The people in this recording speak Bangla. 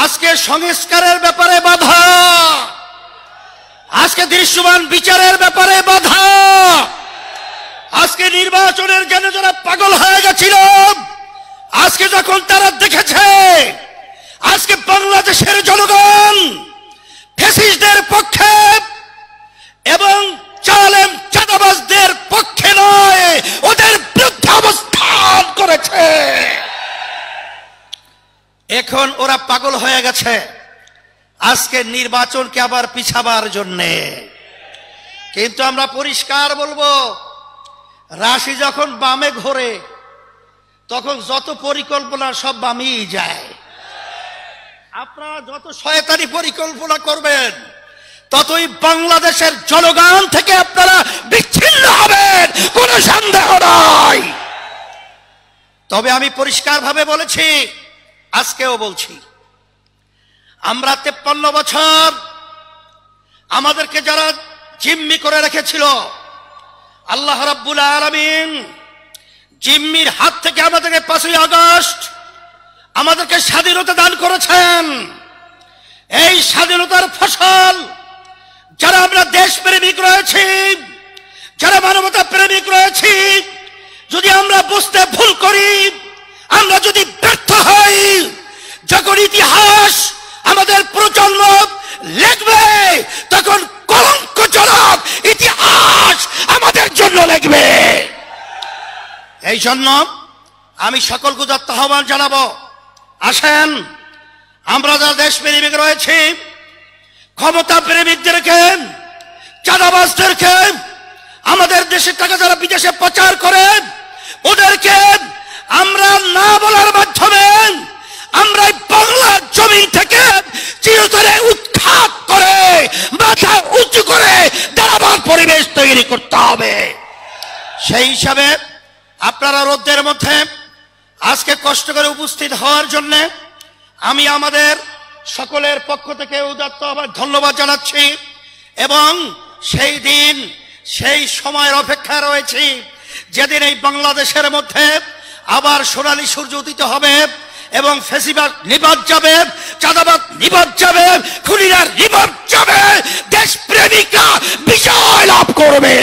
আজকে সংস্কারের ব্যাপারে বাধা, আজকে দৃশ্যমান বিচারের ব্যাপারে বাধা, আজকে নির্বাচনের জন্য যারা পাগল হয়ে গেছিল, আজকে যখন তারা দেখেছে আজকে বাংলাদেশের জনগণ ফ্যাসিস্টদের পক্ষে এবং জালেম চাঁদাবাজদের পক্ষে নয়, ওদের বিরুদ্ধে অবস্থান করেছে। এখন ওরা পাগল হয়ে গেছে আজকে নির্বাচনকে আবার পিছাবার জন্যে। কিন্তু আমরা পরিষ্কার বলবো, রাশি যখন বামে ঘোরে তখন যত পরিকল্পনা সব বামেই যায়। আপনারা যত শয়তানি পরিকল্পনা করবেন ততই বাংলাদেশের জনগণ থেকে আপনারা বিচ্ছিন্ন হবেন, কোনো সন্দেহ নাই। তবে আমি পরিষ্কারভাবে বলেছি, আজকেও বলছি, আমরা 53 বছর আমাদেরকে যারা জিম্মি করে রেখেছিল, আল্লাহ রাব্বুল আলামিন জিম্মির হাত থেকে আমাদেরকে 5ই আগস্ট আমাদেরকে স্বাধীনতা দান করেছেন। এই স্বাধীনতার ফসল যারা আমরা দেশপ্রেমিক রয়েছি, যারা মানবতা প্রেমিক রয়েছি, যদি আমরা বুঝতে ভুল করি, আমরা যদি ব্যর্থ হই, যখন ইতিহাস আমাদের প্রজন্ম লিখবে তখন কলঙ্কজনক ইতিহাস আমাদের জন্য লিখবে। এই জন্য আমি সকলকে আহ্বান জানাবো, আসেন আমরা যারা দেশপ্রেমিক রয়েছি, ক্ষমতা প্রেমিকদেরকে, চাঁদাবাজদেরকে, আমাদের দেশের টাকা যারা বিদেশে পাচার করে ওদেরকে আমরা না বলার মাধ্যমে আমরা বাংলার জমি থেকে চিরতরে উৎখাত করে মাথা উঁচু করে দাঁড়াবার পরিবেশ তৈরি করতে হবে। সেই হিসাবে আপনারা রোদের মধ্যে আজকে কষ্ট করে উপস্থিত হওয়ার জন্য আমি আমাদের সকলের পক্ষ থেকে উদাত্ত আবার ধন্যবাদ জানাচ্ছি। এবং সেই দিন, সেই সময়ের অপেক্ষা রয়েছি যেদিন এই বাংলাদেশের মধ্যে আবার সোনালী সূর্য উদিত হবে এবং ফ্যাসিবাদ নিবাদ যাবে, চাঁদাবাদ নিবাদ যাবে, খুনিরা নিবাদ যাবে, দেশপ্রেমিকরা বিজয় লাভ করবে।